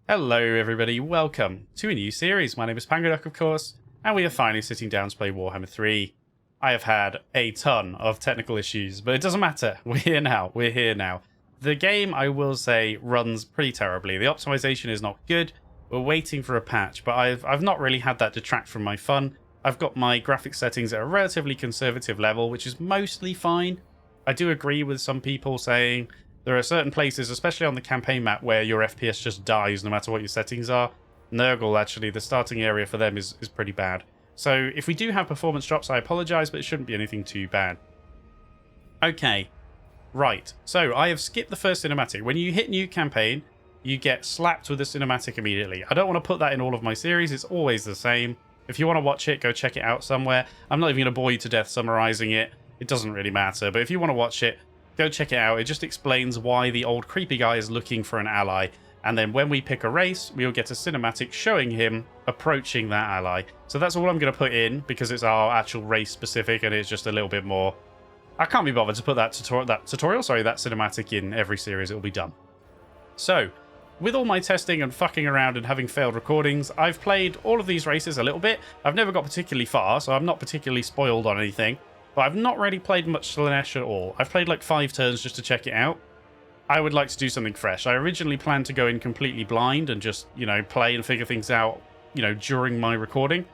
Hello everybody, welcome to a new series. My name is Pangoduck, of course, and we are finally sitting down to play Warhammer 3. I have had a ton of technical issues, but it doesn't matter. We're here now. The game, I will say, runs pretty terribly. The optimization is not good. We're waiting for a patch, but I've not really had that detract from my fun. I've got my graphics settings at a relatively conservative level, which is mostly fine. I do agree with some people saying there are certain places, especially on the campaign map, where your FPS just dies no matter what your settings are. Nurgle, actually, the starting area for them is pretty bad. So if we do have performance drops, I apologise, but it shouldn't be anything too bad. Okay, right. So I have skipped the first cinematic. When you hit new campaign, you get slapped with the cinematic immediately. I don't want to put that in all of my series. It's always the same. If you want to watch it, go check it out somewhere. I'm not even going to bore you to death summarising it. It doesn't really matter. But if you want to watch it, go check it out. It just explains why the old creepy guy is looking for an ally. And then when we pick a race, we'll get a cinematic showing him approaching that ally. So that's all I'm going to put in because it's our actual race specific and it's just a little bit more. I can't be bothered to put that cinematic in every series. It'll be done. So, with all my testing and fucking around and having failed recordings, I've played all of these races a little bit. I've never got particularly far, so I'm not particularly spoiled on anything. But I've not really played much Slaanesh at all. I've played like 5 turns just to check it out. I would like to do something fresh. I originally planned to go in completely blind and just, play and figure things out, during my recording.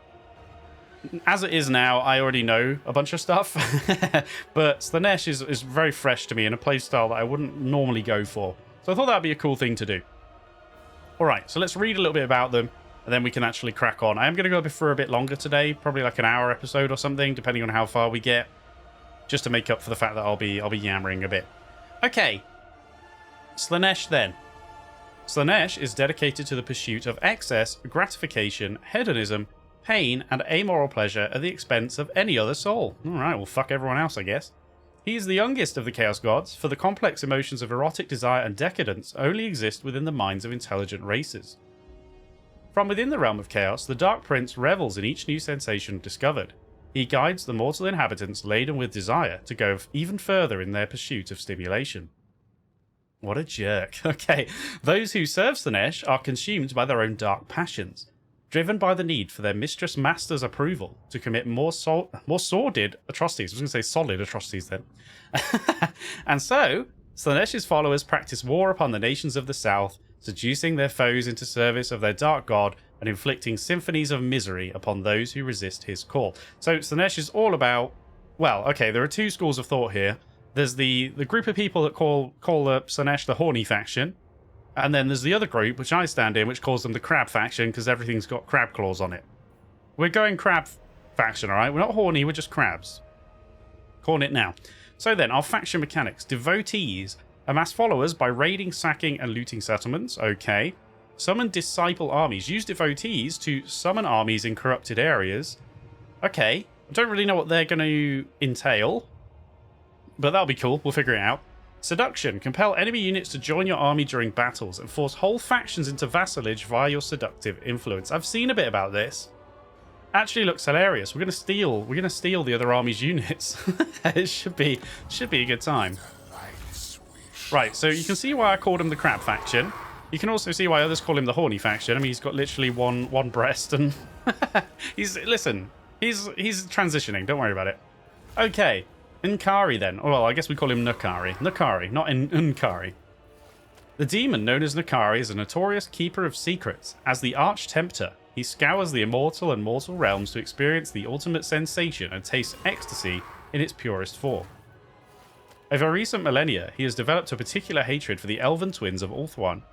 As it is now, I already know a bunch of stuff. But Slaanesh is very fresh to me in a playstyle that I wouldn't normally go for. So I thought that would be a cool thing to do. Alright, so let's read a little bit about them, and then we can actually crack on. I am going to go for a bit longer today, probably like an hour episode or something, depending on how far we get, just to make up for the fact that I'll be yammering a bit. Okay, Slaanesh then. Slaanesh is dedicated to the pursuit of excess, gratification, hedonism, pain, and amoral pleasure at the expense of any other soul. Alright, well fuck everyone else, I guess. He is the youngest of the Chaos Gods, for the complex emotions of erotic desire and decadence only exist within the minds of intelligent races. From within the realm of chaos, the Dark Prince revels in each new sensation discovered. He guides the mortal inhabitants laden with desire to go even further in their pursuit of stimulation. What a jerk. Okay, those who serve Slaanesh are consumed by their own dark passions, driven by the need for their mistress master's approval to commit more sordid atrocities. I was going to say solid atrocities then. And so, Slaanesh's followers practice war upon the nations of the south, seducing their foes into service of their dark god and inflicting symphonies of misery upon those who resist his call. So Slaanesh is all about, well, okay, there are 2 schools of thought here. There's the group of people that call Slaanesh the horny faction, and then there's the other group, which I stand in, which calls them the crab faction because everything's got crab claws on it. We're going crab faction, alright? We're not horny, we're just crabs. Calling it now. So then, our faction mechanics. Devotees amass followers by raiding, sacking, and looting settlements. Okay. Summon disciple armies. Use devotees to summon armies in corrupted areas. Okay. I don't really know what they're going to entail, but that'll be cool. We'll figure it out. Seduction. Compel enemy units to join your army during battles and force whole factions into vassalage via your seductive influence. I've seen a bit about this. Actually looks hilarious. We're gonna steal the other army's units. It should be a good time. Right, so you can see why I called him the crab faction. You can also see why others call him the horny faction. I mean, he's got literally one breast and he's transitioning. Don't worry about it. Okay. Nkari then. Oh, well, I guess we call him Nkari. Nkari, not Nkari. The demon known as Nkari is a notorious keeper of secrets. As the Arch Tempter, he scours the immortal and mortal realms to experience the ultimate sensation and taste ecstasy in its purest form. Over recent millennia, he has developed a particular hatred for the elven twins of Ulthuan.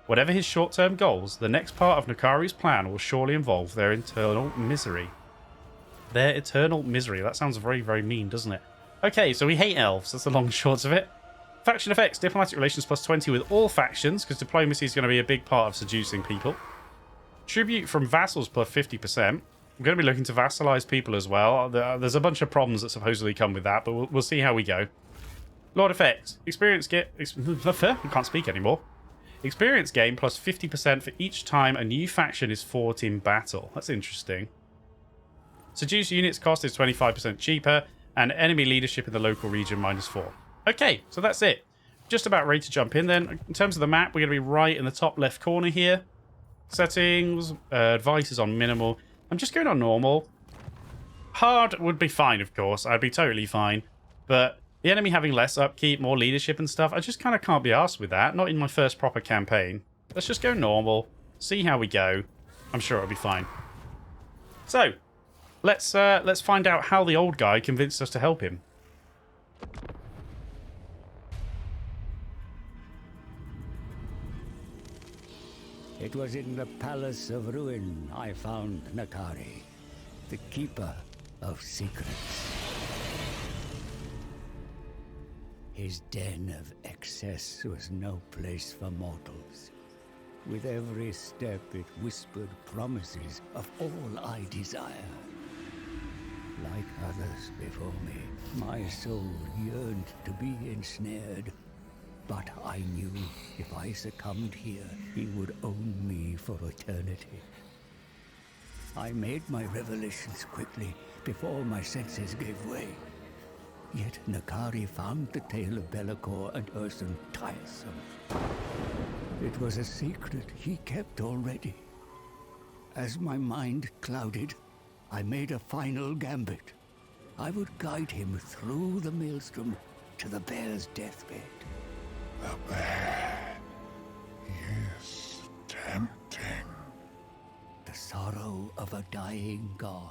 Whatever his short-term goals, the next part of Nkari's plan will surely involve their eternal misery. Their eternal misery. That sounds very, very mean, doesn't it? Okay, so we hate elves. That's the long and short of it. Faction effects. Diplomatic relations plus 20 with all factions, because diplomacy is going to be a big part of seducing people. Tribute from vassals plus 50%. We're going to be looking to vassalize people as well. There's a bunch of problems that supposedly come with that, but we'll see how we go. Lord effects. Experience get... I can't speak anymore. Experience gain plus 50% for each time a new faction is fought in battle. That's interesting. Seduce units cost is 25% cheaper, and enemy leadership in the local region -4. Okay, so that's it. Just about ready to jump in then. In terms of the map, we're going to be right in the top left corner here. Settings, advice is on minimal. I'm just going on normal. Hard would be fine, of course. I'd be totally fine. But the enemy having less upkeep, more leadership and stuff, I just kind of can't be arsed with that. Not in my first proper campaign. Let's just go normal. See how we go. I'm sure it'll be fine. So, let's find out how the old guy convinced us to help him. It was in the Palace of Ruin I found Nakari, the Keeper of Secrets. His den of excess was no place for mortals. With every step it whispered promises of all I desire. Like others before me, my soul yearned to be ensnared. But I knew if I succumbed here, he would own me for eternity. I made my revelations quickly, before my senses gave way. Yet Nakari found the tale of Be'lakor and Ursun tiresome. It was a secret he kept already. As my mind clouded, I made a final gambit. I would guide him through the maelstrom to the bear's deathbed. The bear is tempting. The sorrow of a dying god,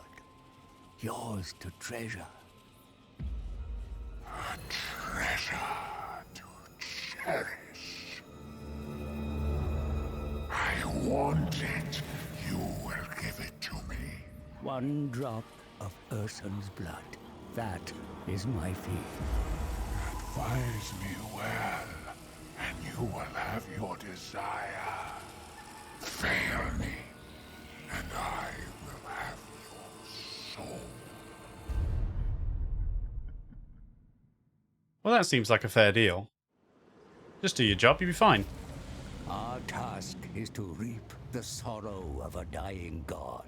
yours to treasure. A treasure to cherish. I want it. You will give it to me. One drop of Ursun's blood. That is my fee. Advise me well, and you will have your desire. Fail me, and I will have your soul. Well, that seems like a fair deal. Just do your job, you'll be fine. Our task is to reap the sorrow of a dying god.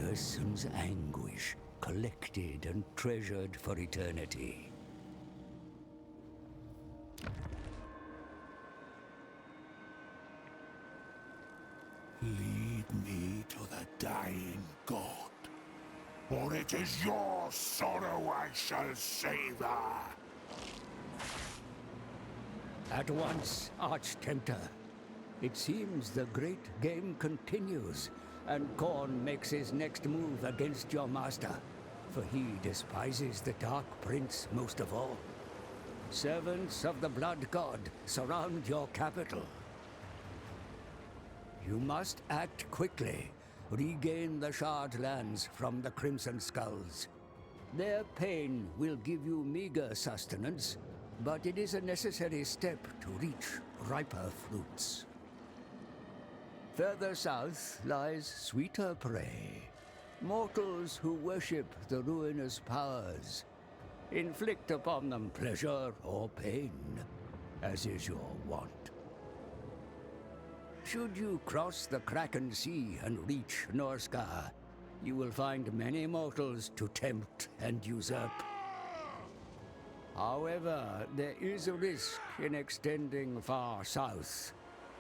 Ursun's anguish, collected and treasured for eternity. Lead me to the dying god, or it is your sorrow I shall savor. At once, Arch-Tempter. It seems the great game continues, and Khorne makes his next move against your master, for he despises the Dark Prince most of all. Servants of the Blood God, surround your capital. You must act quickly. Regain the Shard lands from the Crimson Skulls. Their pain will give you meager sustenance, but it is a necessary step to reach riper fruits. Further south lies sweeter prey. Mortals who worship the ruinous powers. Inflict upon them pleasure or pain, as is your wont. Should you cross the Kraken Sea and reach Norscar, you will find many mortals to tempt and usurp. However, there is a risk in extending far south,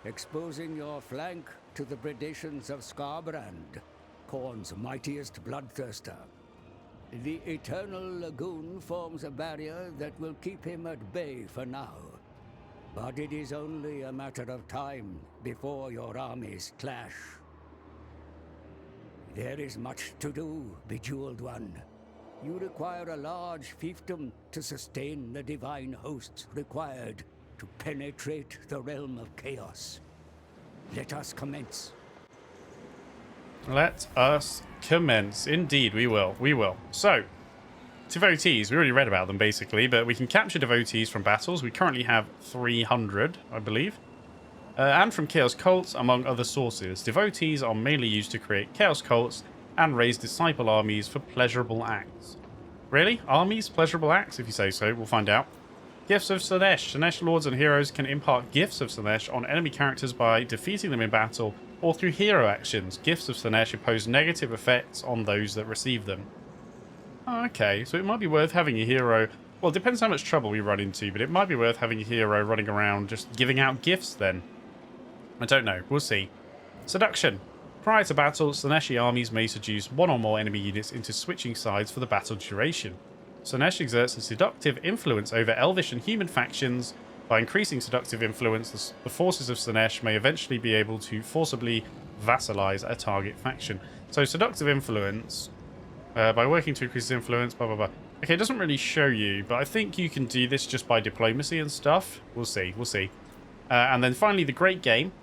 exposing your flank to the predations of Skarbrand, Khorne's mightiest bloodthirster. The Eternal Lagoon forms a barrier that will keep him at bay for now. But it is only a matter of time before your armies clash. There is much to do, Bejeweled One. You require a large fiefdom to sustain the divine hosts required to penetrate the realm of chaos. Let us commence. Let us commence. Indeed, we will. We will. So, devotees, we already read about them basically, but we can capture devotees from battles. We currently have 300, I believe. And from chaos cults, among other sources. Devotees are mainly used to create chaos cults and raise disciple armies for pleasurable acts. Really? Armies? Pleasurable acts? If you say so, we'll find out. Gifts of Slaanesh. Slaanesh lords and heroes can impart gifts of Slaanesh on enemy characters by defeating them in battle or through hero actions. Gifts of Slaanesh impose negative effects on those that receive them. Oh, okay, so it might be worth having a hero. Well, it depends how much trouble we run into, but it might be worth having a hero running around just giving out gifts then. I don't know. We'll see. Seduction. Prior to battle, Slaaneshi armies may seduce one or more enemy units into switching sides for the battle duration. Slaanesh exerts a seductive influence over elvish and human factions. By increasing seductive influence, the forces of Slaanesh may eventually be able to forcibly vassalize a target faction. So seductive influence, by working to increase influence, blah blah blah. Okay, it doesn't really show you, but I think you can do this just by diplomacy and stuff. We'll see, we'll see. And then finally, the Great Game.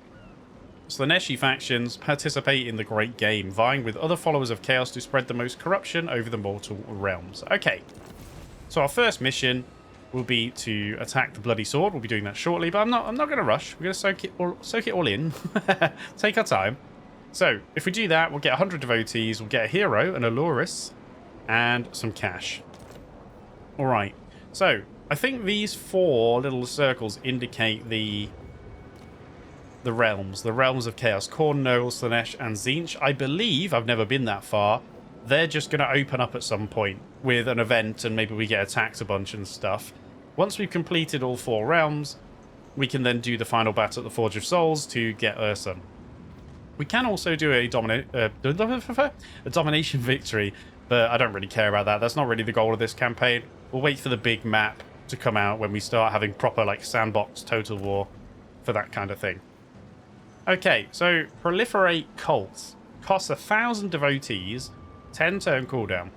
Slaaneshi factions participate in the Great Game, vying with other followers of Chaos to spread the most corruption over the mortal realms. Okay, so our first mission will be to attack the Bloody Sword. We'll be doing that shortly, but I'm not going to rush. We're going to soak it all in. Take our time. So, if we do that, we'll get 100 devotees, we'll get a hero, an Aloris, and some cash. Alright, so, I think these 4 little circles indicate the realms of Chaos. Khorne, Nurgle, Slaanesh, and Tzeentch. I believe, I've never been that far, they're just going to open up at some point with an event, and maybe we get attacked a bunch and stuff. Once we've completed all 4 realms, we can then do the final battle at the Forge of Souls to get Ursun. We can also do a domination victory, but I don't really care about that. That's not really the goal of this campaign. We'll wait for the big map to come out when we start having proper, like, sandbox total war for that kind of thing. Okay, so proliferate cults. Costs 1,000 devotees, 10 turn cooldown.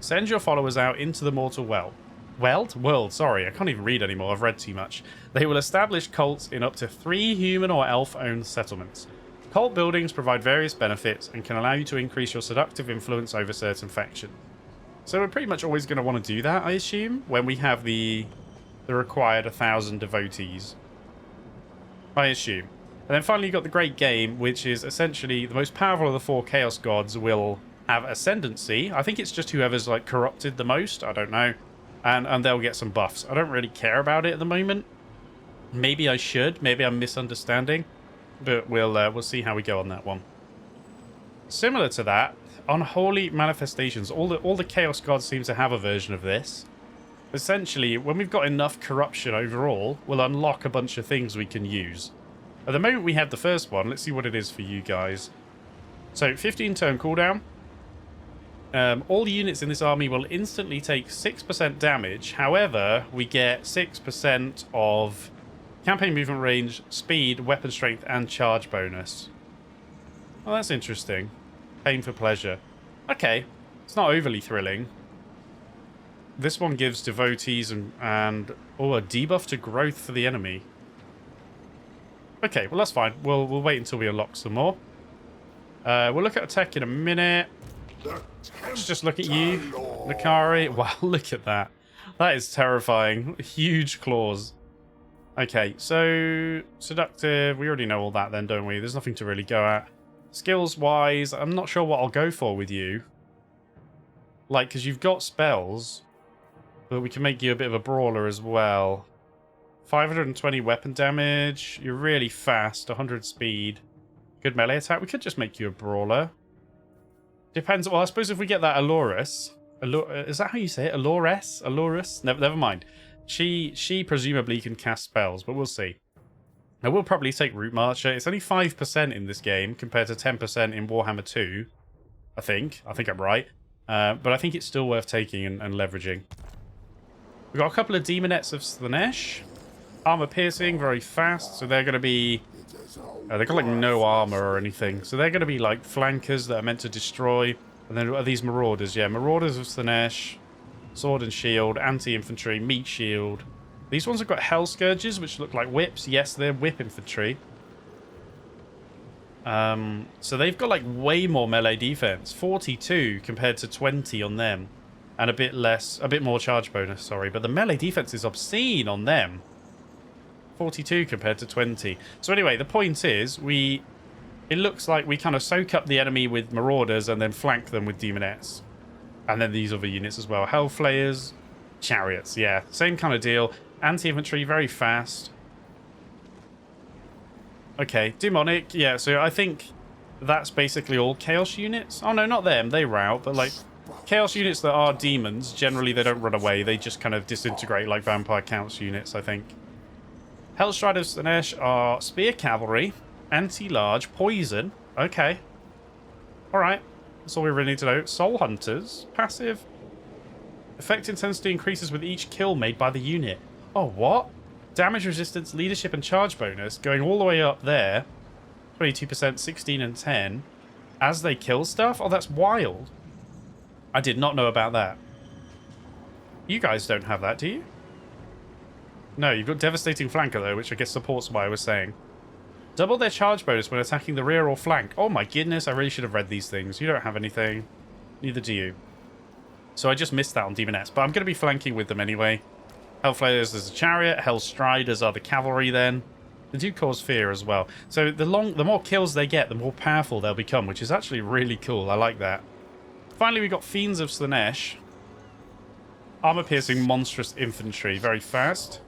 Send your followers out into the mortal world, sorry, I can't even read anymore, I've read too much. They will establish cults in up to 3 human or elf-owned settlements. Cult buildings provide various benefits and can allow you to increase your seductive influence over certain factions. So we're pretty much always going to want to do that, I assume, when we have the required 1,000 devotees. I assume. And then finally you got the Great Game, which is essentially the most powerful of the 4 Chaos Gods will have ascendancy. I think it's just whoever's, like, corrupted the most. I don't know. And they'll get some buffs. I don't really care about it at the moment. Maybe I should. Maybe I'm misunderstanding. But we'll see how we go on that one. Similar to that, Unholy Manifestations. All the Chaos Gods seem to have a version of this. Essentially, when we've got enough corruption overall, we'll unlock a bunch of things we can use. At the moment we have the first one. Let's see what it is for you guys. So, 15 turn cooldown. All units in this army will instantly take 6% damage. However, we get 6% of campaign movement range, speed, weapon strength, and charge bonus. Well, that's interesting. Pain for pleasure. Okay, it's not overly thrilling. This one gives devotees and a debuff to growth for the enemy. Okay, well that's fine. We'll wait until we unlock some more. We'll look at tech in a minute. Let's just look at you, Nakari. Wow, look at that. That is terrifying. Huge claws. Okay, so seductive. We already know all that then, don't we? There's nothing to really go at. Skills-wise, I'm not sure what I'll go for with you. Like, because you've got spells, but we can make you a bit of a brawler as well. 520 weapon damage. You're really fast. 100 speed. Good melee attack. We could just make you a brawler. Depends. Well, I suppose if we get that Aloris. Is that how you say it? Aloris? Aloris? Never mind. She presumably can cast spells, but we'll see. Now, we'll probably take Root Marcher. It's only 5% in this game compared to 10% in Warhammer 2. I think I'm right. But I think it's still worth taking and leveraging. We've got a couple of Demonettes of Slaanesh. Armor piercing, very fast, so they're going to be... they've got like no armor or anything, so they're going to be like flankers that are meant to destroy. And then are these Marauders? Yeah, Marauders of Slaanesh, sword and shield, anti-infantry, meat shield. These ones have got Hell Scourges, which look like whips. Yes, they're whip infantry. So they've got like way more melee defense, 42 compared to 20 on them, and a bit more charge bonus. Sorry, but the melee defense is obscene on them. 42 compared to 20. So anyway, the point is, it looks like we kind of soak up the enemy with Marauders and then flank them with Demonettes. And then these other units as well. Hellflayers, Chariots, yeah. Same kind of deal. Anti-infantry, very fast. Okay, Demonic, yeah, so I think that's basically all Chaos units. Oh no, not them, they rout, but like, Chaos units that are demons, generally they don't run away, they just kind of disintegrate like Vampire Counts units, I think. Hellstriders of Slaanesh are Spear Cavalry. Anti-large. Poison. Okay. Alright. That's all we really need to know. Soul Hunters. Passive. Effect intensity increases with each kill made by the unit. Oh, what? Damage resistance, leadership, and charge bonus going all the way up there. 22%, 16, and 10. As they kill stuff? Oh, that's wild. I did not know about that. You guys don't have that, do you? No, you've got Devastating Flanker, though, which I guess supports what I was saying. Double their charge bonus when attacking the rear or flank. Oh my goodness, I really should have read these things. You don't have anything. Neither do you. So I just missed that on Demonettes, but I'm going to be flanking with them anyway. Hellflayers is a chariot. Hellstriders are the cavalry then. They do cause fear as well. So the more kills they get, the more powerful they'll become, which is actually really cool. I like that. Finally, we got Fiends of Slaanesh. Armor-piercing monstrous infantry. Very fast.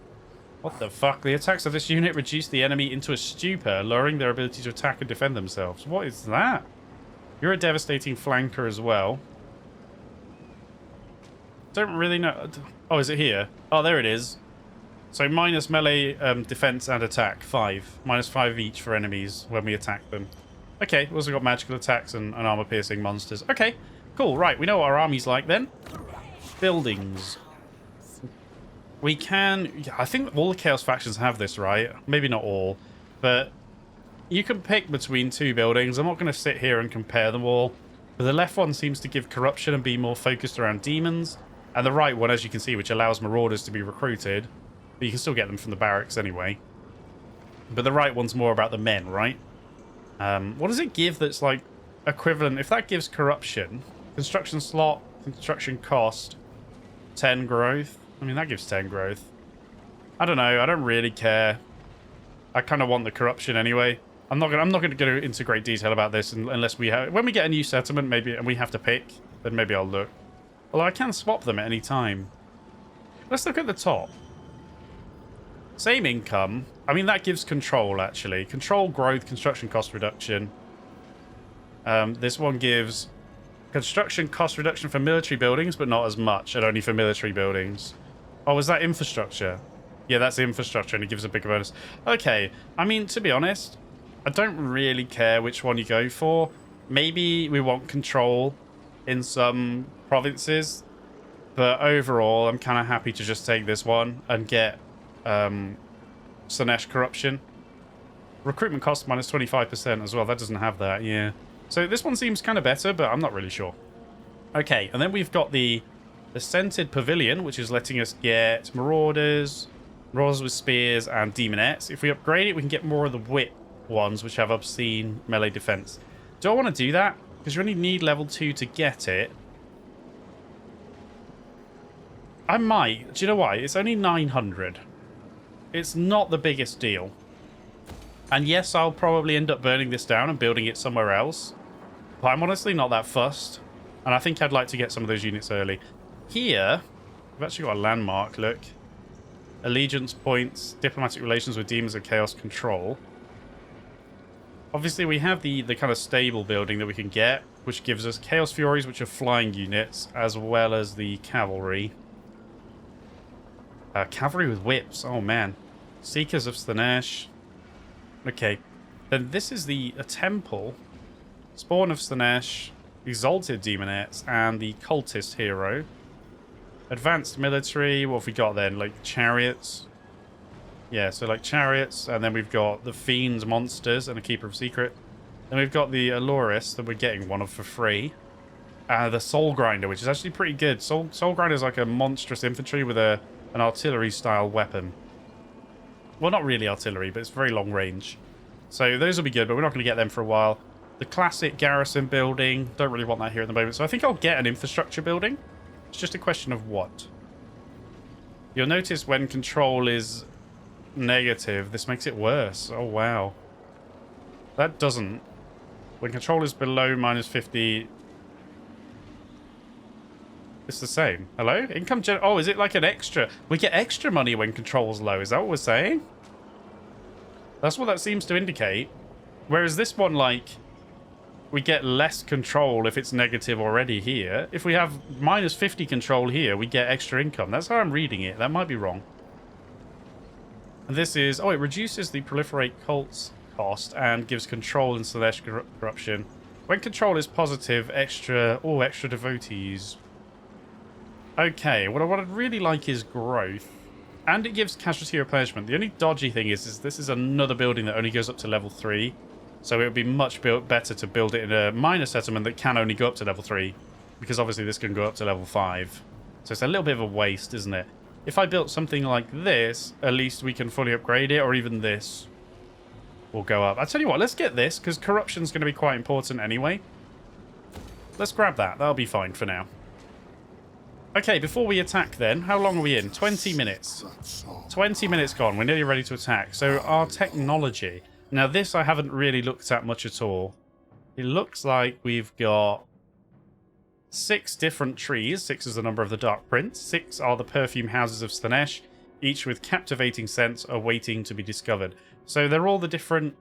What the fuck? The attacks of this unit reduce the enemy into a stupor, lowering their ability to attack and defend themselves. What is that? You're a devastating flanker as well. Don't really know. Oh, is it here? Oh, there it is. So minus melee defense and attack. 5. Minus 5 each for enemies when we attack them. Okay, we've also got magical attacks and armor-piercing monsters. Okay, cool. Right, we know what our army's like then. Buildings. We can... I think all the Chaos factions have this, right? Maybe not all. But you can pick between 2 buildings. I'm not going to sit here and compare them all. But the left one seems to give corruption and be more focused around demons. And the right one, as you can see, which allows marauders to be recruited. But you can still get them from the barracks anyway. But the right one's more about the men, right? What does it give that's like equivalent? If that gives corruption, construction slot, construction cost, 10 growth. I mean, that gives 10 growth. I don't know. I don't really care. I kind of want the corruption anyway. I'm not gonna go into great detail about this unless we have... When we get a new settlement, maybe, and we have to pick, then maybe I'll look. Although I can swap them at any time. Let's look at the top. Same income. I mean, that gives control, actually. Control, growth, construction cost reduction. This one gives construction cost reduction for military buildings, but not as much, and only for military buildings. Oh, is that infrastructure? Yeah, that's infrastructure, and it gives a bigger bonus. Okay, I mean, to be honest, I don't really care which one you go for. Maybe we want control in some provinces, but overall, I'm kind of happy to just take this one and get Slaanesh corruption. Recruitment cost minus 25% as well. That doesn't have that, yeah. So this one seems kind of better, but I'm not really sure. Okay, and then we've got the Scented Pavilion, which is letting us get Marauders with Spears, and Demonettes. If we upgrade it, we can get more of the Whip ones, which have obscene melee defense. Do I want to do that? Because you only need level 2 to get it. I might. Do you know why? It's only 900. It's not the biggest deal. And yes, I'll probably end up burning this down and building it somewhere else. But I'm honestly not that fussed. And I think I'd like to get some of those units early. Here, we've actually got a landmark, look. Allegiance points, diplomatic relations with demons of chaos control. Obviously, we have the kind of stable building that we can get, which gives us Chaos Furies, which are flying units, as well as the cavalry. Cavalry with whips, oh man. Seekers of Slaanesh. Okay, then this is a temple. Spawn of Slaanesh, Exalted Demonettes, and the Cultist Hero. Advanced military, what have we got then? Like chariots. Yeah, so like chariots, and then we've got the Fiends monsters and a Keeper of Secret. Then we've got the Allurist that we're getting one of for free. The Soul Grinder, which is actually pretty good. Soul Grinder is like a monstrous infantry with an artillery-style weapon. Well, not really artillery, but it's very long range. So those will be good, but we're not going to get them for a while. The classic garrison building, don't really want that here at the moment. So I think I'll get an infrastructure building. It's just a question of what. You'll notice when control is negative, this makes it worse. Oh, wow. That doesn't. When control is below minus 50... It's the same. Hello? Income gen... Oh, is it like an extra? We get extra money when control's low. Is that what we're saying? That's what that seems to indicate. Whereas this one, like... We get less control if it's negative already here. If we have minus 50 control here, we get extra income. That's how I'm reading it. That might be wrong. And this is... Oh, it reduces the proliferate cults cost and gives control and Slaanesh corruption. When control is positive, extra devotees. Okay, what I'd really like is growth. And it gives casualty replenishment. The only dodgy thing is this is another building that only goes up to level 3. So it would be much better to build it in a minor settlement that can only go up to level 3. Because obviously this can go up to level 5. So it's a little bit of a waste, isn't it? If I built something like this, at least we can fully upgrade it. Or even this will go up. I'll tell you what, let's get this. Because corruption's going to be quite important anyway. Let's grab that. That'll be fine for now. Okay, before we attack then, how long are we in? 20 minutes. 20 minutes gone. We're nearly ready to attack. So our technology. Now this I haven't really looked at much at all. It looks like we've got 6 different trees. 6 is the number of the Dark Prince. 6 are the perfume houses of Slaanesh, each with captivating scents awaiting to be discovered. So they're all the different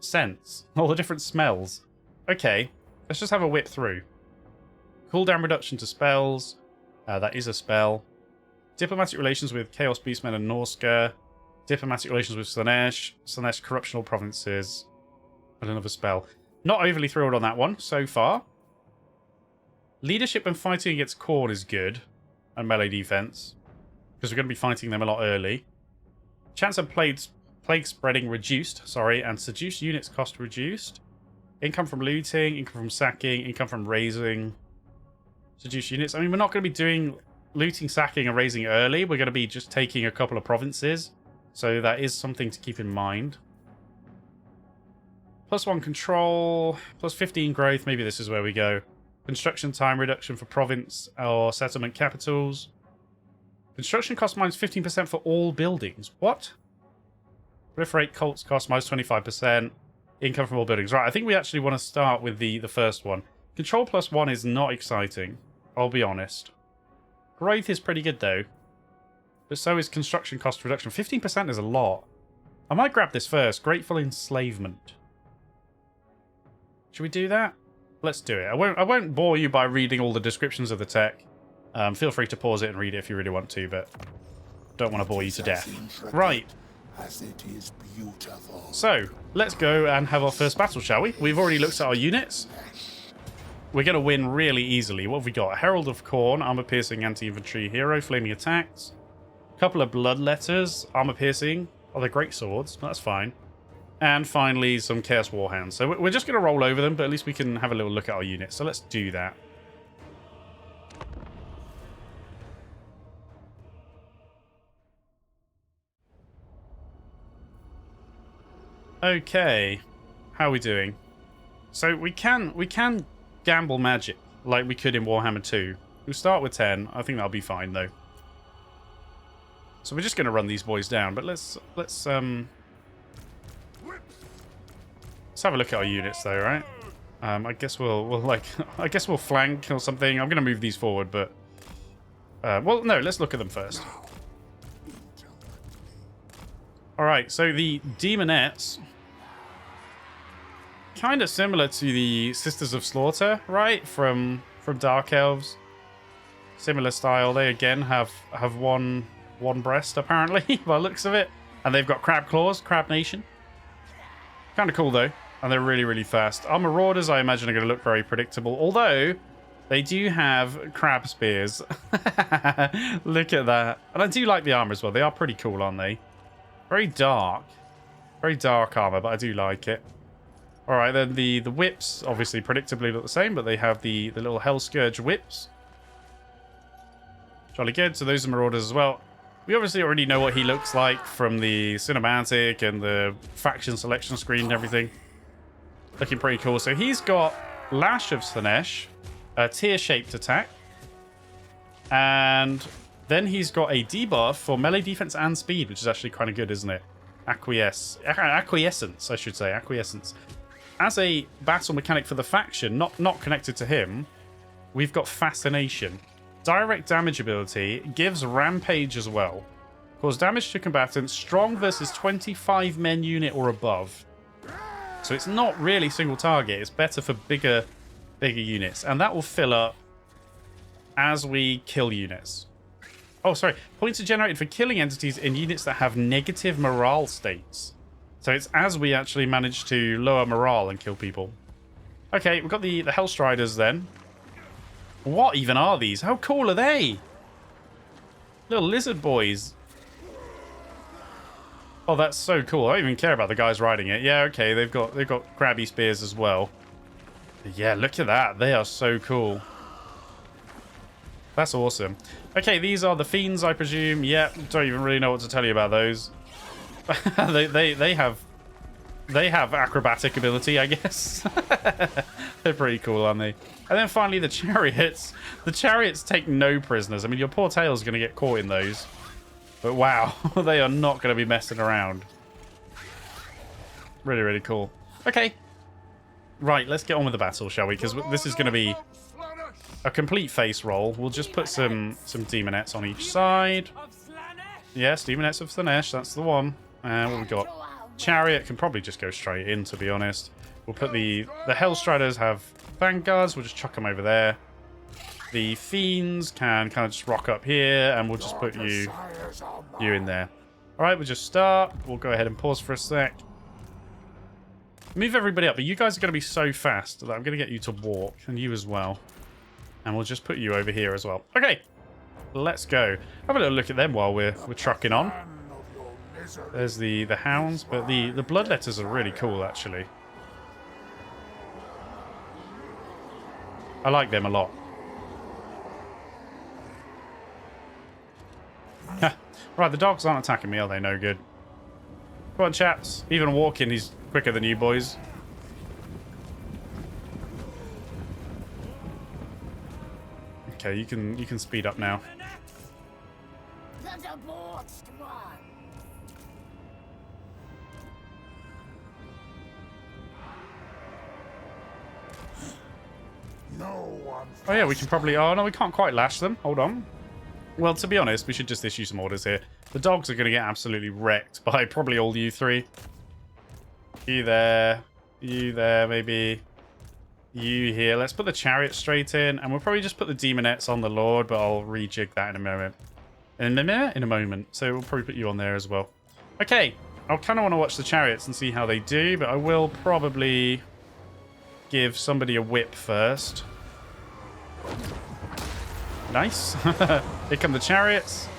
scents. All the different smells. Okay, let's just have a whip through. Cooldown reduction to spells. That is a spell. Diplomatic relations with Chaos Beastmen and Norska. Diplomatic relations with Slaanesh. Slaanesh corruptional provinces. And another spell. Not overly thrilled on that one so far. Leadership and fighting against Khorne is good. And melee defense. Because we're going to be fighting them a lot early. Chance of plague spreading reduced. Sorry. And seduced units cost reduced. Income from looting. Income from sacking. Income from raising. Seduce units. I mean, we're not going to be doing looting, sacking, and raising early. We're going to be just taking a couple of provinces. So that is something to keep in mind. +1 control, +15 growth. Maybe this is where we go. Construction time reduction for province or settlement capitals. Construction cost -15% for all buildings. What? Proliferate cults cost -25%. Income from all buildings. Right, I think we actually want to start with the first one. Control +1 is not exciting. I'll be honest. Growth is pretty good, though. But so is construction cost reduction. 15% is a lot. I might grab this first. Grateful enslavement. Should we do that? Let's do it. I won't bore you by reading all the descriptions of the tech. Feel free to pause it and read it if you really want to, but don't want to bore you to death. Right. As it is beautiful. So, let's go and have our first battle, shall we? We've already looked at our units. We're going to win really easily. What have we got? Herald of Khorne, armor-piercing anti-infantry hero, flaming attacks. A couple of bloodletters, armor-piercing. Oh, they're great swords. That's fine. And finally, some Chaos Warhounds. So we're just going to roll over them, but at least we can have a little look at our units. So let's do that. Okay. How are we doing? So we can gamble magic like we could in Warhammer 2. We'll start with 10. I think that'll be fine though. So we're just going to run these boys down, but let's have a look at our units though, right? I guess we'll flank or something. I'm going to move these forward, but well, no, let's look at them first. All right, so the Demonettes, kind of similar to the Sisters of Slaughter, right? From Dark Elves. Similar style. They again have one breast apparently by the looks of it, and they've got crab claws, Crab Nation. Kind of cool though, and they're really, really fast. Our Marauders, I imagine, are going to look very predictable, although they do have crab spears. Look at that. And I do like the armor as well. They are pretty cool, aren't they? Very dark armor, but I do like it. All right, then the whips obviously predictably look the same, but they have the little Hell Scourge whips. Jolly good. So those are Marauders as well. We obviously already know what he looks like from the cinematic and the faction selection screen and everything. Looking pretty cool. So he's got Lash of Slaanesh, a tier-shaped attack, and then he's got a debuff for melee defense and speed, which is actually kind of good, isn't it? Acquiescence, I should say. Acquiescence. As a battle mechanic for the faction, not connected to him, we've got Fascination. Direct damage ability, gives Rampage as well. Cause damage to combatants, strong versus 25 men unit or above. So it's not really single target, it's better for bigger units. And that will fill up as we kill units. Oh, sorry. Points are generated for killing entities in units that have negative morale states. So it's as we actually manage to lower morale and kill people. Okay, we've got the Hellstriders then. What even are these? How cool are they? Little lizard boys. Oh, that's so cool. I don't even care about the guys riding it. Yeah, okay, they've got crabby spears as well. But yeah, look at that. They are so cool. That's awesome. Okay, these are the fiends, I presume. Yeah, don't even really know what to tell you about those. they have acrobatic ability, I guess. They're pretty cool, aren't they? And then finally the chariots. The chariots take no prisoners. I mean, your poor tail's going to get caught in those. But wow, they are not going to be messing around. Really, really cool. Okay. Right, let's get on with the battle, shall we? Because this is going to be a complete face roll. We'll just put some demonettes on each side. Yes, demonettes of Slaanesh, that's the one. And what we got? Chariot can probably just go straight in, to be honest. We'll put the Hellstriders have vanguards. We'll just chuck them over there. The fiends can kind of just rock up here, and we'll just put you in there. All right, we'll just start. We'll go ahead and pause for a sec. Move everybody up, but you guys are going to be so fast that I'm going to get you to walk, and you as well. And we'll just put you over here as well. Okay, let's go. Have a little look at them while we're trucking on. There's the hounds, but the bloodletters are really cool, actually. I like them a lot. Right, the dogs aren't attacking me, are they? No good. Come on, chaps. Even walking, he's quicker than you boys. Okay, you can speed up now. Oh yeah, we can probably... Oh no, we can't quite lash them. Hold on. Well, to be honest, we should just issue some orders here. The dogs are going to get absolutely wrecked by probably all you three. You there, maybe. You here. Let's put the chariot straight in, and we'll probably just put the demonettes on the Lord, but I'll rejig that in a moment. In a moment. So we'll probably put you on there as well. Okay, I kind of want to watch the chariots and see how they do, but I will probably give somebody a whip first. Nice. Here come the chariots.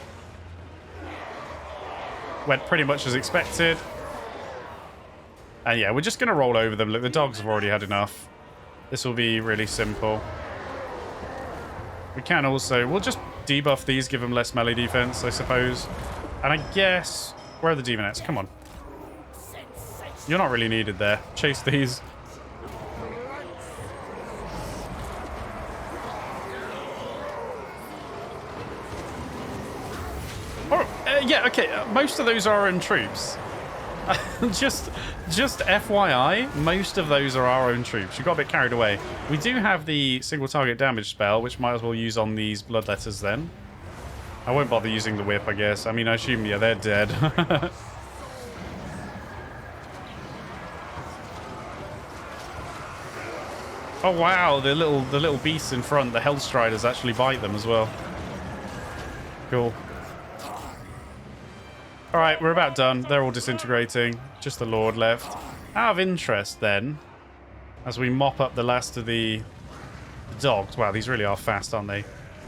Went pretty much as expected. And yeah, we're just going to roll over them. Look, the dogs have already had enough. This will be really simple. We can also... We'll just debuff these, give them less melee defense, I suppose. And I guess... Where are the demonettes? Come on. You're not really needed there. Chase these. Yeah, okay, most of those are our own troops. just FYI, most of those are our own troops. You got a bit carried away. We do have the single target damage spell, which might as well use on these bloodletters then. I won't bother using the whip, I guess. I mean, I assume, yeah, they're dead. Oh wow, the little beasts in front, the Hellstriders, actually bite them as well. Cool. Alright, we're about done. They're all disintegrating. Just the Lord left. Out of interest, then, as we mop up the last of the dogs. Wow, these really are fast, aren't they?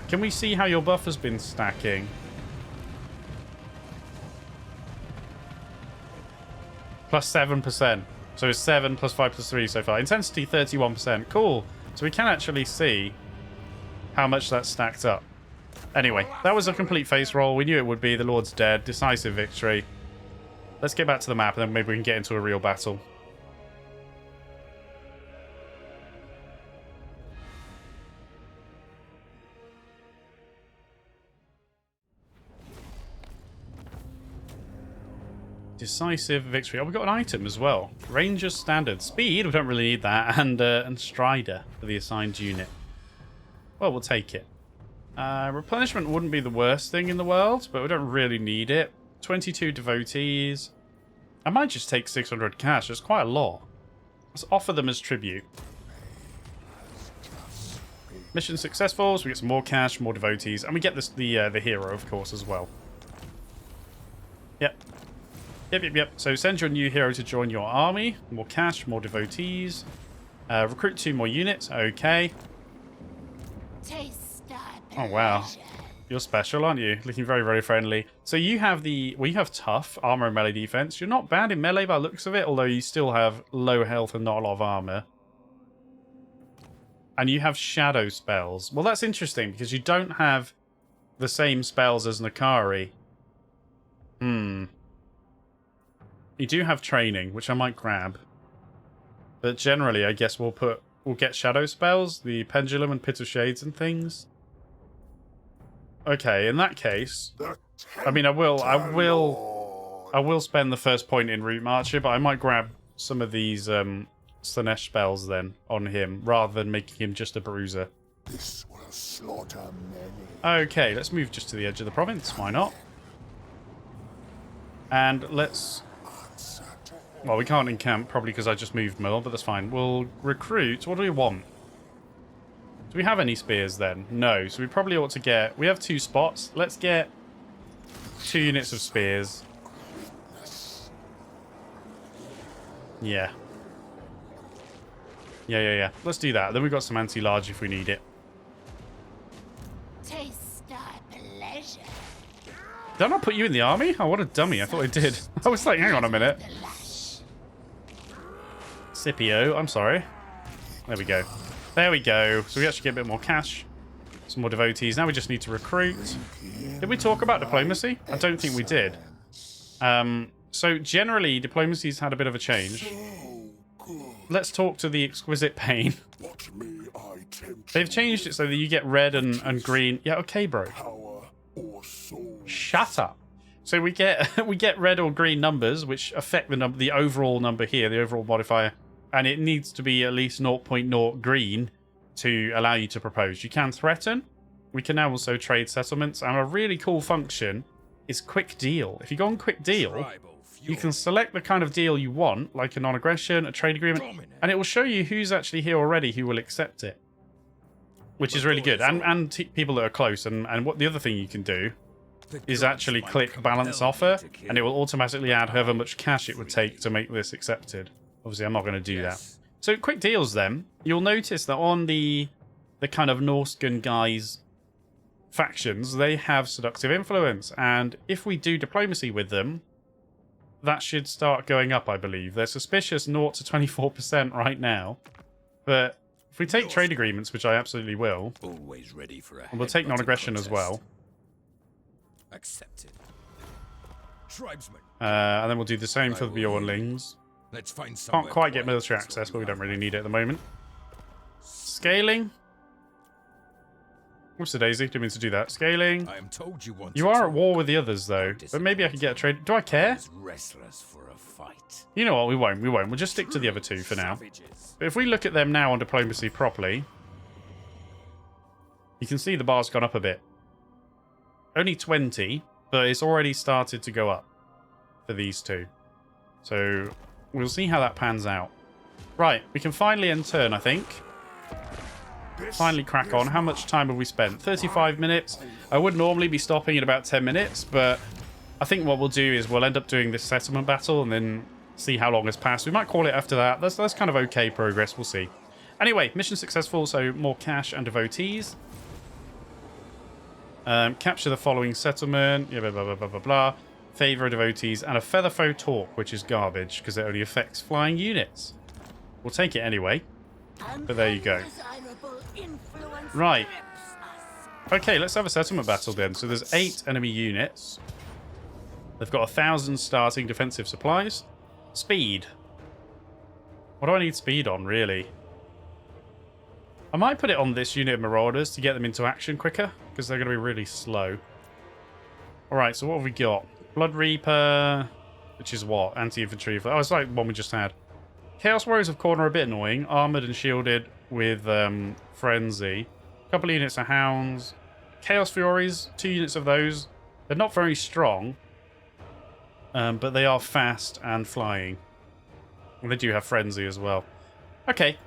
Can we see how your buff has been stacking? Plus 7%. So it's 7 plus 5 plus 3 so far. Intensity 31%. Cool. So we can actually see how much that's stacked up. Anyway, that was a complete face roll. We knew it would be. The Lord's dead. Decisive victory. Let's get back to the map, and then maybe we can get into a real battle. Decisive victory. Oh, we got an item as well. Ranger standard. Speed, we don't really need that. And Strider for the assigned unit. Well, we'll take it. Replenishment wouldn't be the worst thing in the world, but we don't really need it. 22 devotees. I might just take 600 cash. That's quite a lot. Let's offer them as tribute. Mission successful, so we get some more cash, more devotees, and we get this the hero, of course, as well. Yep. Yep. So send your new hero to join your army. More cash, more devotees. Recruit 2 more units. Okay. Oh, wow. You're special, aren't you? Looking very, very friendly. So you have you have tough armor and melee defense. You're not bad in melee by the looks of it, although you still have low health and not a lot of armor. And you have shadow spells. Well, that's interesting because you don't have the same spells as Nakari. You do have training, which I might grab. But generally, I guess we'll get shadow spells, the pendulum and pit of shades and things. Okay, in that case, I mean, I will spend the first point in Route Marcher, but I might grab some of these Slaanesh spells then on him, rather than making him just a bruiser. This will slaughter many. Okay, let's move just to the edge of the province. Why not? And let's... Well, we can't encamp, probably because I just moved more, but that's fine. We'll recruit. What do we want? Do we have any spears then? No, so we probably ought to get... We have 2 spots. Let's get 2 units of spears. Yeah. Yeah. Let's do that. Then we've got some anti-large if we need it. Taste thy pleasure. Did I not put you in the army? Oh, what a dummy. I thought I did. I was like, hang on a minute. Scipio, I'm sorry. There we go. There we go. So we actually get a bit more cash. Some more devotees. Now we just need to recruit. Did we talk about diplomacy? I don't think we did. So generally, diplomacy's had a bit of a change. Let's talk to the exquisite pain. They've changed it so that you get red and green. Yeah, okay, bro. Shut up. So we get red or green numbers, which affect the overall number here, the overall modifier. And it needs to be at least 0.0 green to allow you to propose. You can threaten. We can now also trade settlements. And a really cool function is quick deal. If you go on quick deal, you can select the kind of deal you want, like a non-aggression, a trade agreement, and it will show you who's actually here already who will accept it, which is really good. And people that are close. And what the other thing you can do is actually click balance offer, and it will automatically add however much cash it would take to make this accepted. Obviously, I'm not going to do that. So, quick deals then. You'll notice that on the kind of Norscan guys factions, they have seductive influence. And if we do diplomacy with them, that should start going up, I believe. They're suspicious 0 to 24% right now. But if we take trade agreements, which I absolutely will, Always ready for a and we'll take non-aggression as well. Accepted. Tribesmen. And then we'll do the same for the Bjornlings. Let's find Can't quite get military access, but we don't really need it at the moment. Scaling. Whoops, the daisy. Didn't mean to do that. Scaling. I am told you want. You are at war with the others, though. But maybe I could get a trade. Do I care? Restless for a fight. You know what? We won't. We'll just stick to the other 2 for now. But if we look at them now on diplomacy properly, you can see the bar's gone up a bit. Only 20, but it's already started to go up for these 2. So we'll see how that pans out. Right, we can finally end turn, I think. Finally crack on. How much time have we spent? 35 minutes. I would normally be stopping in about 10 minutes, but I think what we'll do is we'll end up doing this settlement battle and then see how long has passed. We might call it after that. That's kind of okay progress. We'll see. Anyway, mission successful, so more cash and devotees. Capture the following settlement. Yeah, blah. Favor devotees and a featherfoe talk, which is garbage because it only affects flying units. We'll take it anyway. But there you go. Right. Okay, let's have a settlement battle then. So there's 8 enemy units. They've got 1,000 starting defensive supplies. Speed. What do I need speed on, really? I might put it on this unit of marauders to get them into action quicker, because they're going to be really slow. Alright, so what have we got? Blood Reaper, which is what? Anti-infantry. Oh, it's like one we just had. Chaos Warriors of Corn are a bit annoying. Armoured and shielded with Frenzy. A couple of units of Hounds. Chaos Furies, 2 units of those. They're not very strong, but they are fast and flying. And they do have Frenzy as well. Okay,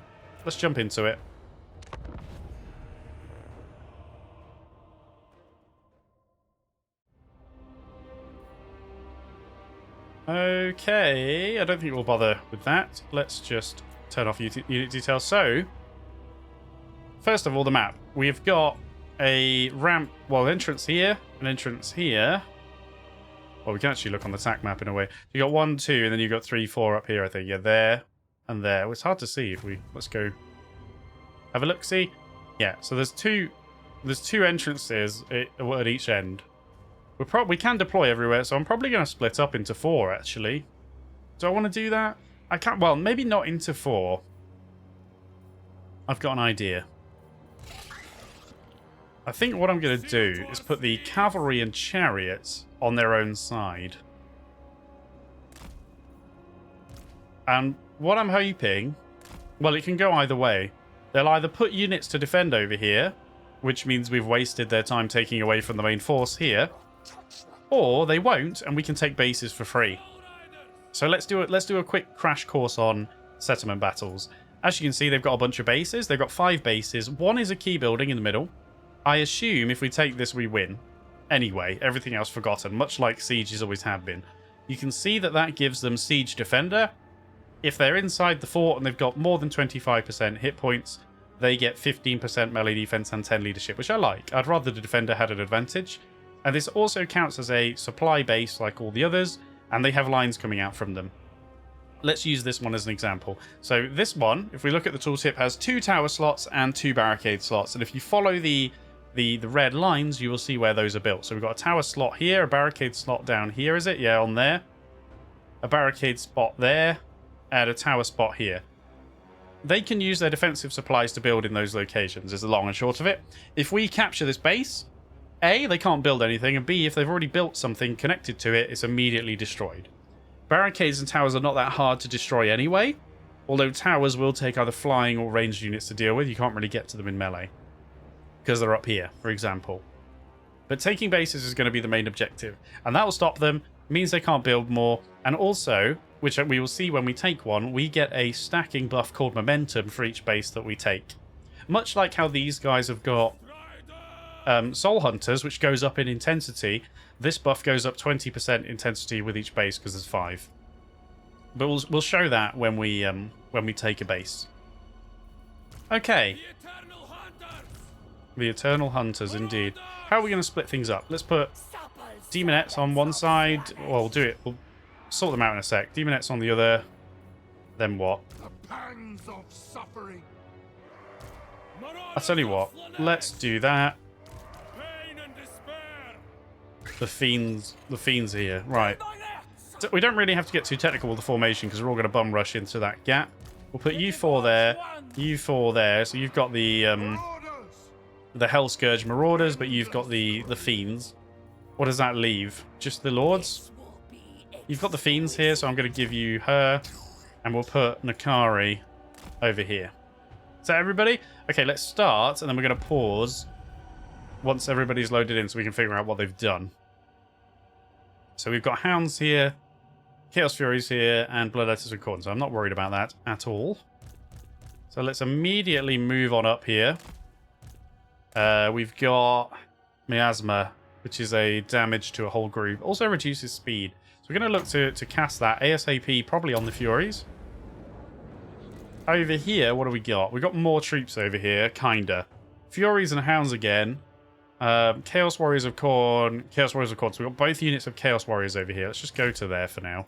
let's jump into it. Okay, I don't think we'll bother with that. Let's just turn off unit details. So, first of all, the map. We've got a ramp, well, entrance here, an entrance here. Well, we can actually look on the TAC map in a way. You got 1, 2, and then you got 3, 4 up here, I think. Yeah, there and there. Well, it's hard to see if we... Let's go have a look, see? Yeah, so there's two entrances at each end. We can deploy everywhere, so I'm probably going to split up into 4, actually. Do I want to do that? I can't... Well, maybe not into 4. I've got an idea. I think what I'm going to do is put the cavalry and chariots on their own side. And what I'm hoping... Well, it can go either way. They'll either put units to defend over here, which means we've wasted their time taking away from the main force here, or they won't, and we can take bases for free. So let's do a quick crash course on settlement battles. As you can see, they've got a bunch of bases. They've got 5 bases. 1 is a key building in the middle. I assume if we take this, we win. Anyway, everything else forgotten, much like sieges always have been. You can see that gives them siege defender. If they're inside the fort and they've got more than 25% hit points, they get 15% melee defense and 10 leadership, which I like. I'd rather the defender had an advantage. And this also counts as a supply base like all the others, and they have lines coming out from them. Let's use this one as an example. So this one, if we look at the tooltip, has 2 tower slots and 2 barricade slots. And if you follow the red lines, you will see where those are built. So we've got a tower slot here, a barricade slot down here, is it? Yeah, on there. A barricade spot there, and a tower spot here. They can use their defensive supplies to build in those locations, is the long and short of it. If we capture this base, A, they can't build anything, and B, if they've already built something connected to it, it's immediately destroyed. Barricades and towers are not that hard to destroy anyway, although towers will take either flying or ranged units to deal with. You can't really get to them in melee, because they're up here, for example. But taking bases is going to be the main objective, and that will stop them, means they can't build more, and also, which we will see when we take one, we get a stacking buff called momentum for each base that we take. Much like how these guys have got Soul Hunters, which goes up in intensity, this buff goes up 20% intensity with each base because there's 5. But we'll show that when we take a base. Okay. The Eternal Hunters, indeed. How are we going to split things up? Let's put Demonettes on one side. Well, we'll do it. We'll sort them out in a sec. Demonettes on the other. Then what? The pangs of suffering. I'll tell you what. Let's do that. The fiends here. Right. So we don't really have to get too technical with the formation because we're all going to bum rush into that gap. We'll put you 4 there, you 4 there. So you've got the Hell Scourge Marauders, but you've got the fiends. What does that leave? Just the lords? You've got the fiends here, so I'm going to give you her, and we'll put Nakari over here. Is that everybody? Okay, let's start, and then we're going to pause once everybody's loaded in so we can figure out what they've done. So we've got Hounds here, Chaos Furies here, and Blood Eaters and Corn, so I'm not worried about that at all. So let's immediately move on up here. We've got Miasma, which is a damage to a whole group. Also reduces speed. So we're going to look to cast that ASAP, probably on the Furies. Over here, what do we got? We've got more troops over here, kinda. Furies and Hounds again. Chaos Warriors of Corn. Chaos Warriors of Corn. So we've got both units of Chaos Warriors over here. Let's just go to there for now.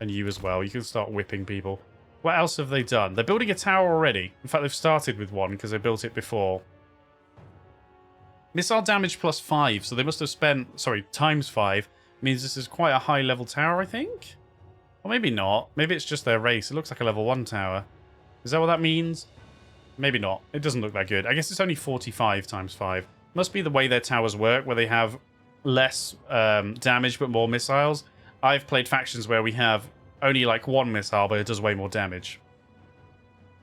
And you as well. You can start whipping people. What else have they done? They're building a tower already. In fact, they've started with one because they built it before. Missile damage plus 5. So they must have spent... Sorry, times 5. Means this is quite a high level tower, I think? Or maybe not. Maybe it's just their race. It looks like a level 1 tower. Is that what that means? Maybe not. It doesn't look that good. I guess it's only 45 times 5. Must be the way their towers work, where they have less damage but more missiles. I've played factions where we have only like 1 missile, but it does way more damage.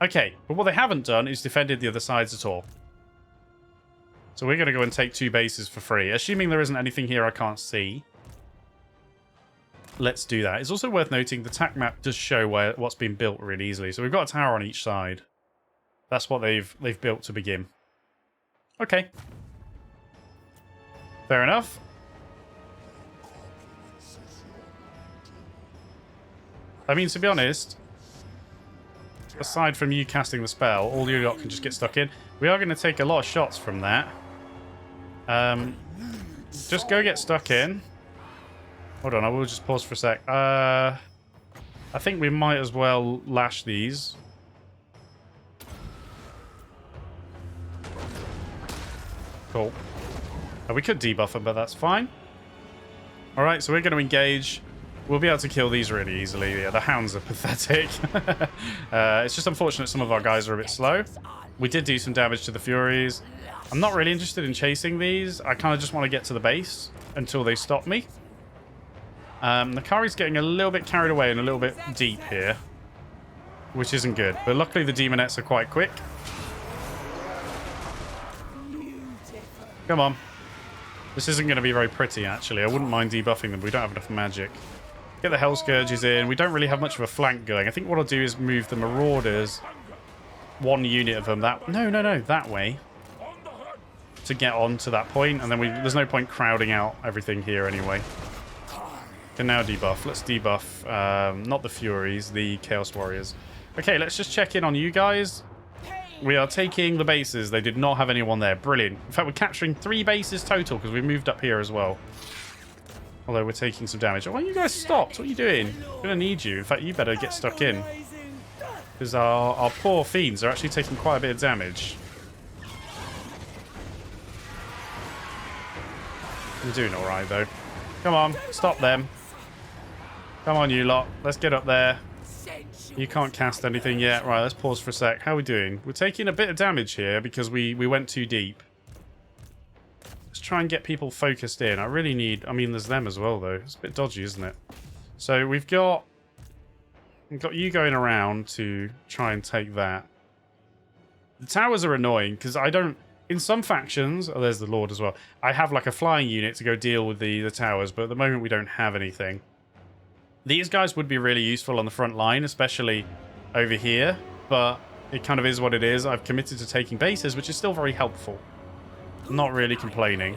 Okay, but what they haven't done is defended the other sides at all. So we're going to go and take 2 bases for free. Assuming there isn't anything here I can't see. Let's do that. It's also worth noting the TAC map does show what's been built really easily. So we've got a tower on each side. That's what they've built to begin. Okay. Fair enough. I mean, to be honest, aside from you casting the spell, all you lot can just get stuck in. We are going to take a lot of shots from that. Just go get stuck in. Hold on, I will just pause for a sec. I think we might as well lash these. Cool. We could debuff them, but that's fine. Alright, so we're going to engage. We'll be able to kill these really easily. Yeah, the hounds are pathetic. It's just unfortunate some of our guys are a bit slow. We did do some damage to the Furies. I'm not really interested in chasing these. I kind of just want to get to the base until they stop me. The Kari's getting a little bit carried away and a little bit deep here, which isn't good. But luckily the Demonettes are quite quick. Come on. This isn't going to be very pretty, actually. I wouldn't mind debuffing them, but we don't have enough magic. Get the Hell Scourges in. We don't really have much of a flank going. I think what I'll do is move the Marauders, one unit of them that... No, that way. To get on to that point, and then there's no point crowding out everything here anyway. Can now debuff. Let's debuff, not the Furies, the Chaos Warriors. Okay, let's just check in on you guys. We are taking the bases. They did not have anyone there. Brilliant. In fact, we're capturing 3 bases total because we moved up here as well. Although we're taking some damage. Why you guys stopped? What are you doing? I'm going to need you. In fact, you better get stuck in. Because our poor fiends are actually taking quite a bit of damage. I'm doing alright, though. Come on. Stop them. Come on, you lot. Let's get up there. You can't cast anything yet. Right, let's pause for a sec. How are we doing? We're taking a bit of damage here because we went too deep. Let's try and get people focused in. I really need... I mean, there's them as well, though. It's a bit dodgy, isn't it? So we've got you going around to try and take that. The towers are annoying because I don't... In some factions... Oh, there's the Lord as well. I have like a flying unit to go deal with the towers, but at the moment we don't have anything. These guys would be really useful on the front line, especially over here, but it kind of is what it is. I've committed to taking bases, which is still very helpful. I'm not really complaining.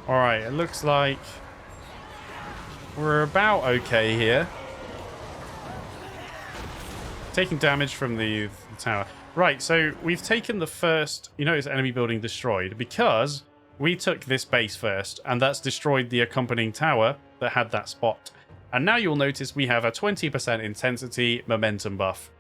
Alright, it looks like we're about okay here. Taking damage from the tower. Right, so we've taken the first... You notice enemy building destroyed because we took this base first, and that's destroyed the accompanying tower that had that spot. And now you'll notice we have a 20% intensity momentum buff.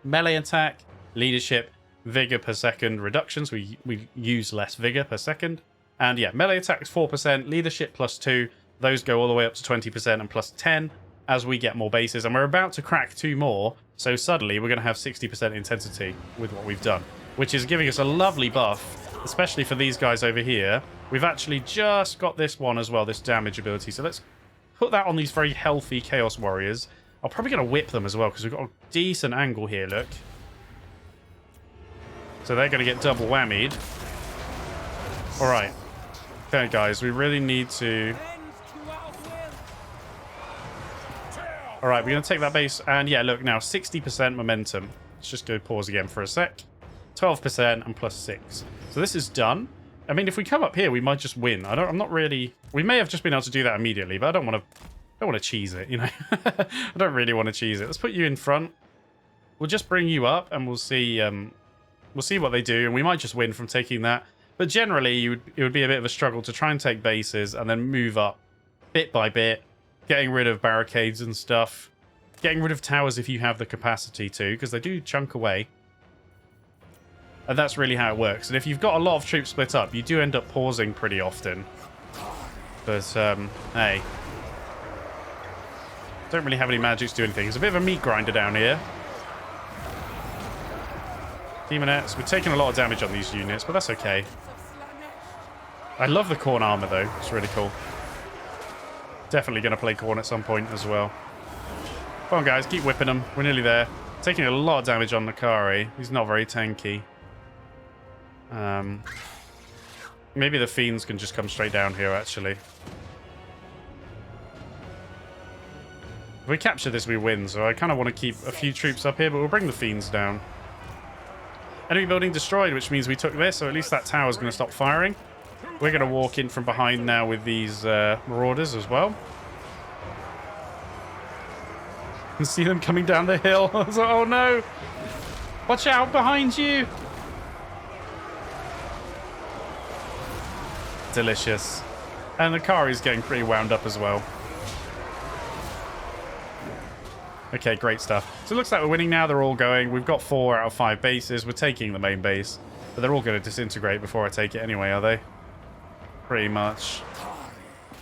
Melee attack, leadership, vigor per second reductions. We use less vigor per second. And yeah, melee attack is 4%, leadership +2. Those go all the way up to 20% and +10 as we get more bases. And we're about to crack 2 more. So suddenly we're going to have 60% intensity with what we've done, which is giving us a lovely buff, especially for these guys over here. We've actually just got this one as well, this damage ability. So let's put that on these very healthy Chaos Warriors. I'm probably going to whip them as well because we've got a decent angle here, look. So they're going to get double whammied. Alright. Okay, guys, we really need to... Alright, we're going to take that base. And yeah, look, now 60% momentum. Let's just go pause again for a sec. 12% and +6. So this is done. I mean, if we come up here, we might just win. I'm not really... We may have just been able to do that immediately, but I don't want to cheese it, you know? I don't really want to cheese it. Let's put you in front. We'll just bring you up, and we'll see what they do, and we might just win from taking that. But generally, it would be a bit of a struggle to try and take bases and then move up bit by bit, getting rid of barricades and stuff, getting rid of towers if you have the capacity to, because they do chunk away. And that's really how it works. And if you've got a lot of troops split up, you do end up pausing pretty often. But, hey. Don't really have any magics to do anything. It's a bit of a meat grinder down here. Demonettes. We're taking a lot of damage on these units, but that's okay. I love the Khorne armor, though. It's really cool. Definitely going to play Khorne at some point as well. Come on, guys. Keep whipping them. We're nearly there. Taking a lot of damage on Nakari. He's not very tanky. Maybe the fiends can just come straight down here, actually. If we capture this, we win, so I kind of want to keep a few troops up here, but we'll bring the fiends down. Enemy building destroyed, which means we took this, so at least that tower's going to stop firing. We're going to walk in from behind now with these Marauders as well. can see them coming down the hill. I was like, oh no. Watch out behind you. Delicious. And the car is getting pretty wound up as well. Okay, great stuff. So it looks like we're winning now. They're all going. We've got 4 out of 5 bases. We're taking the main base. But they're all going to disintegrate before I take it anyway, are they? Pretty much.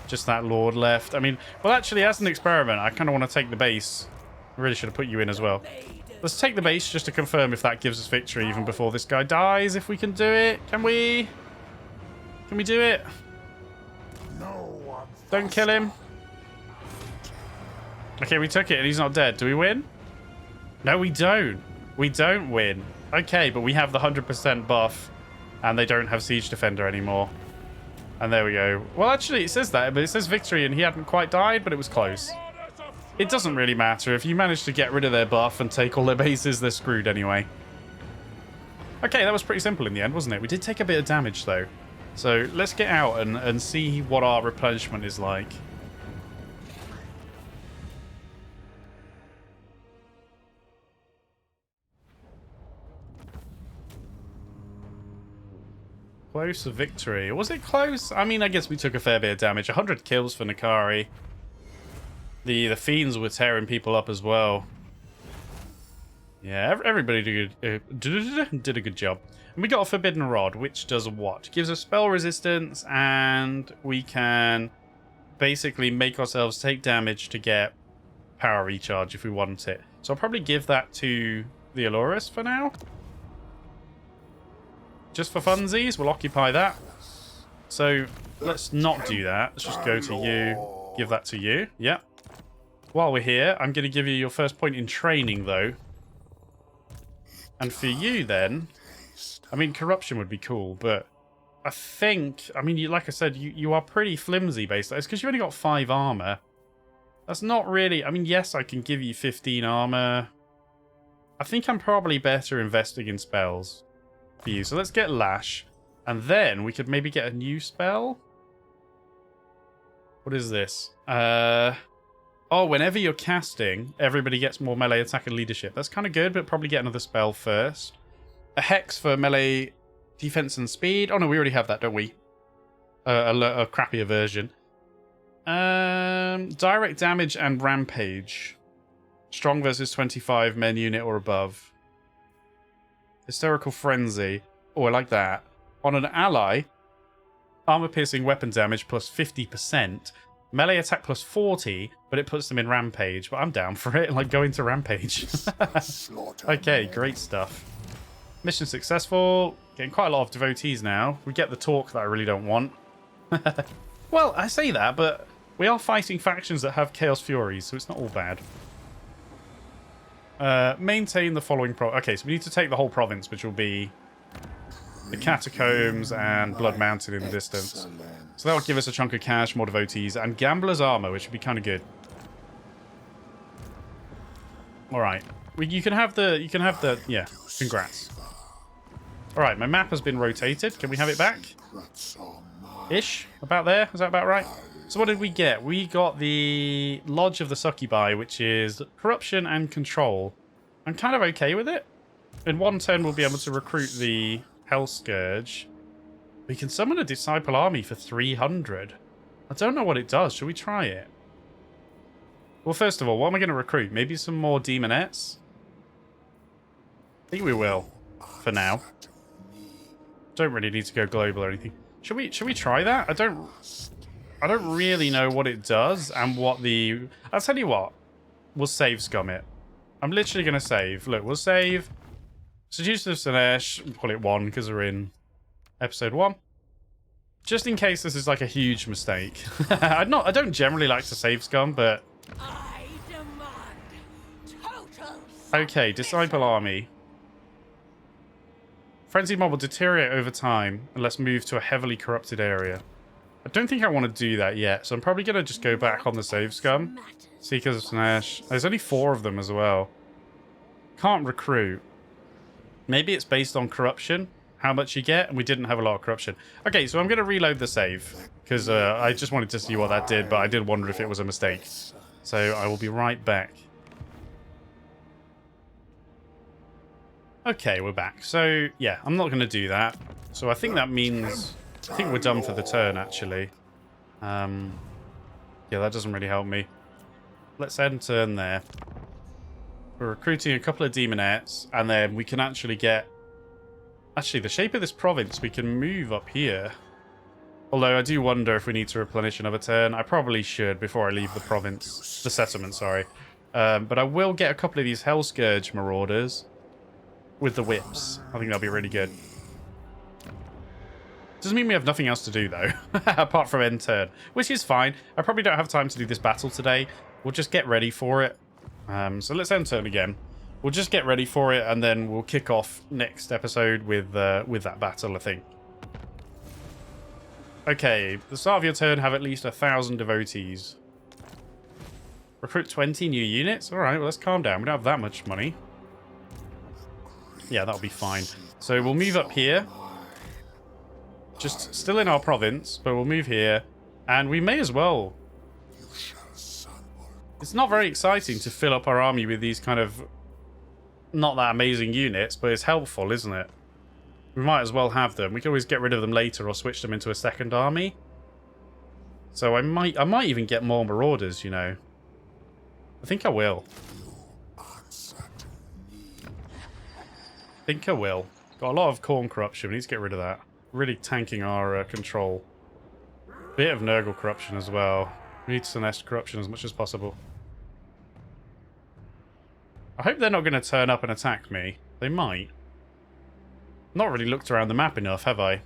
Just that Lord left. I mean, well, actually, as an experiment, I kind of want to take the base. I really should have put you in as well. Let's take the base just to confirm if that gives us victory even before this guy dies. If we can do it. Can we? Can we do it? Don't kill him. Okay, we took it and he's not dead. Do we win? No, we don't. We don't win. Okay, but we have the 100% buff and they don't have Siege Defender anymore. And there we go. Well, actually, it says that, but it says victory and he hadn't quite died, but it was close. It doesn't really matter. If you manage to get rid of their buff and take all their bases, they're screwed anyway. Okay, that was pretty simple in the end, wasn't it? We did take a bit of damage, though. So let's get out and see what our replenishment is like. Close to victory. Was it close? I mean, I guess we took a fair bit of damage. 100 kills for Nakari. The Fiends were tearing people up as well. Yeah, everybody did a good job. And we got a Forbidden Rod, which does what? Gives us spell resistance, and we can basically make ourselves take damage to get power recharge if we want it. So I'll probably give that to the Alurus for now. Just for funsies, we'll occupy that. So let's not do that. Let's just go to you, give that to you. Yep. While we're here, I'm going to give you your first point in training, though. And for you, then, I mean, corruption would be cool, but I think, I mean, like I said, you are pretty flimsy based on this because you only got 5 armor. That's not really, I mean, yes, I can give you 15 armor. I think I'm probably better investing in spells for you. So let's get Lash, and then we could maybe get a new spell. What is this? Oh, whenever you're casting, everybody gets more melee attack and leadership. That's kind of good, but probably get another spell first. A Hex for melee defense and speed. Oh, no, we already have that, don't we? A crappier version. Direct damage and rampage. Strong versus 25 men unit or above. Hysterical frenzy. Oh, I like that. On an ally, armor piercing weapon damage plus 50%. Melee attack plus 40, but it puts them in rampage. But I'm down for it. Like, go into rampage. Okay, great stuff. Mission successful. Getting quite a lot of devotees now. We get the talk that I really don't want. Well, I say that, but we are fighting factions that have Chaos Furies, so it's not all bad. Maintain the following okay, so we need to take the whole province, which will be the Catacombs and Blood Mountain in the distance. So that'll give us a chunk of cash, more devotees, and Gambler's Armor, which would be kind of good. Alright. You can have the... Yeah, congrats. Alright, my map has been rotated. Can we have it back? Ish? About there? Is that about right? So what did we get? We got the Lodge of the Succubi, which is corruption and control. I'm kind of okay with it. In one turn, we'll be able to recruit the Hell Scourge. We can summon a Disciple Army for 300. I don't know what it does. Should we try it? Well, first of all, what am I going to recruit? Maybe some more Demonettes? I think we will, for now. Don't really need to go global or anything. Should we try that? I don't really know what it does and what the... I'll tell you what. We'll save scum it. I'm literally going to save. Look, we'll save Seducer of Slaanesh. We'll call it 1 because we're in episode 1. Just in case this is like a huge mistake. I don't generally like to save scum, but... I demand total... Okay, Disciple Army. Frenzied mob will deteriorate over time unless moved to a heavily corrupted area. I don't think I want to do that yet, so I'm probably going to just go back on the save scum. Seekers of Slaanesh. There's only 4 of them as well. Can't recruit. Maybe it's based on corruption, how much you get, and we didn't have a lot of corruption. Okay, so I'm going to reload the save, because I just wanted to see what that did, but I did wonder if it was a mistake. So I will be right back. Okay, we're back. So, yeah, I'm not going to do that. So I think that means... I think we're done for the turn, actually. Yeah, that doesn't really help me. Let's end turn there. We're recruiting a couple of demonettes, and then we can actually get... Actually, the shape of this province, we can move up here. Although I do wonder if we need to replenish another turn. I probably should before I leave the province. The settlement, sorry. But I will get a couple of these Hellscourge Marauders with the whips. I think that'll be really good. Doesn't mean we have nothing else to do, though, apart from end turn, which is fine. I probably don't have time to do this battle today. We'll just get ready for it. So let's end turn again. We'll just get ready for it, and then we'll kick off next episode with that battle, I think. Okay, at the start of your turn, have at least 1,000 devotees. Recruit 20 new units? Alright, well, let's calm down. We don't have that much money. Yeah, that'll be fine. So we'll move up here. Just still in our province, but we'll move here. And we may as well... It's not very exciting to fill up our army with these kind of not that amazing units, but it's helpful, isn't it? We might as well have them. We can always get rid of them later or switch them into a second army. So I might even get more marauders, you know. I think I will. Got a lot of corn corruption. We need to get rid of that. Really tanking our control. Bit of Nurgle corruption as well. We need Slaanesh corruption as much as possible. I hope they're not going to turn up and attack me. They might. Not really looked around the map enough, have I?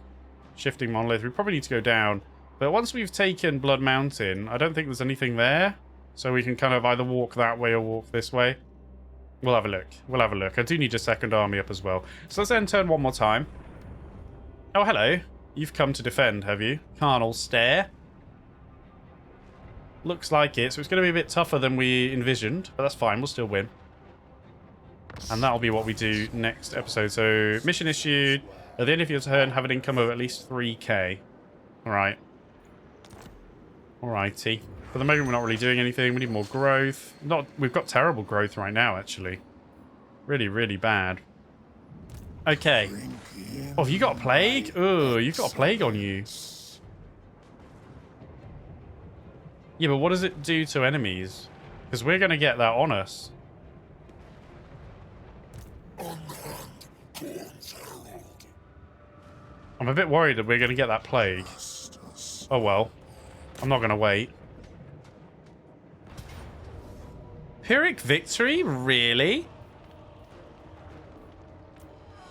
Shifting monolith. We probably need to go down. But once we've taken Blood Mountain, I don't think there's anything there. So we can kind of either walk that way or walk this way. We'll have a look. I do need a second army up as well. So let's end turn one more time. Oh, hello. You've come to defend, have you? Carnal Stare. Looks like it. So it's going to be a bit tougher than we envisioned. But that's fine. We'll still win. And that'll be what we do next episode. So, mission issued. At the end of your turn, have an income of at least 3k. Alright. Alrighty. For the moment, we're not really doing anything. We need more growth. We've got terrible growth right now, actually. Really, really bad. Okay. Oh, have you got a plague? Oh, you've got a plague on you. Yeah, but what does it do to enemies? Because we're going to get that on us. I'm a bit worried that we're going to get that plague. Oh well. I'm not going to wait. Pyrrhic victory? Really?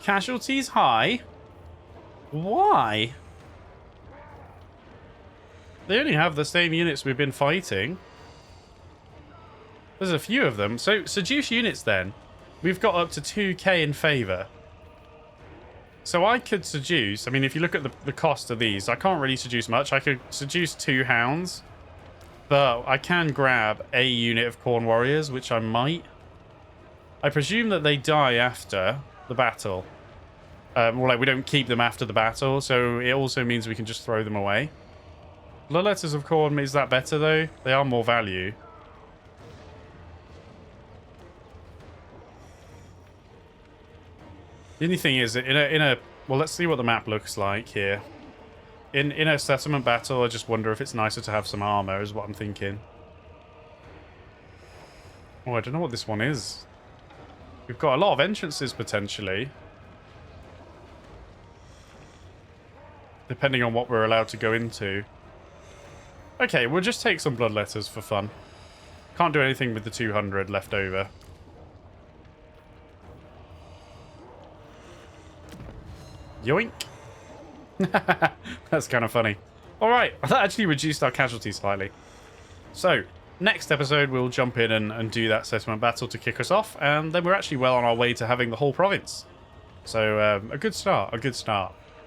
Casualties high? Why? They only have the same units we've been fighting. There's a few of them. So, seduce units then. We've got up to 2k in favour. So I could seduce... I mean, if you look at the cost of these, I can't really seduce much. I could seduce 2 hounds. But I can grab a unit of Khorne warriors, which I might. I presume that they die after the battle. Well, like, we don't keep them after the battle, so it also means we can just throw them away. Bloodletters of Khorne, is that better, though? They are more value. The only thing is, well, let's see what the map looks like here. In a settlement battle, I just wonder if it's nicer to have some armor, is what I'm thinking. Oh, I don't know what this one is. We've got a lot of entrances, potentially. Depending on what we're allowed to go into. Okay, we'll just take some bloodletters for fun. Can't do anything with the 200 left over. Yoink. That's kind of funny. Alright, that actually reduced our casualties slightly. So, next episode we'll jump in and do that settlement battle to kick us off, and then we're actually well on our way to having the whole province. So, a good start,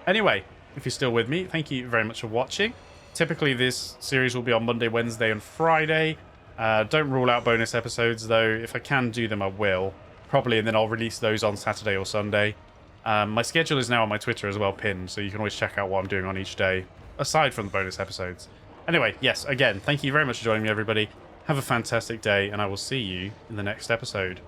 Anyway, if you're still with me, thank you very much for watching. Typically this series will be on Monday, Wednesday, and Friday. Don't rule out bonus episodes, though. If I can do them, I will. Probably, and then I'll release those on Saturday or Sunday. My schedule is now on my Twitter as well, pinned, so you can always check out what I'm doing on each day, aside from the bonus episodes. Anyway, yes, again, thank you very much for joining me, everybody. Have a fantastic day, and I will see you in the next episode.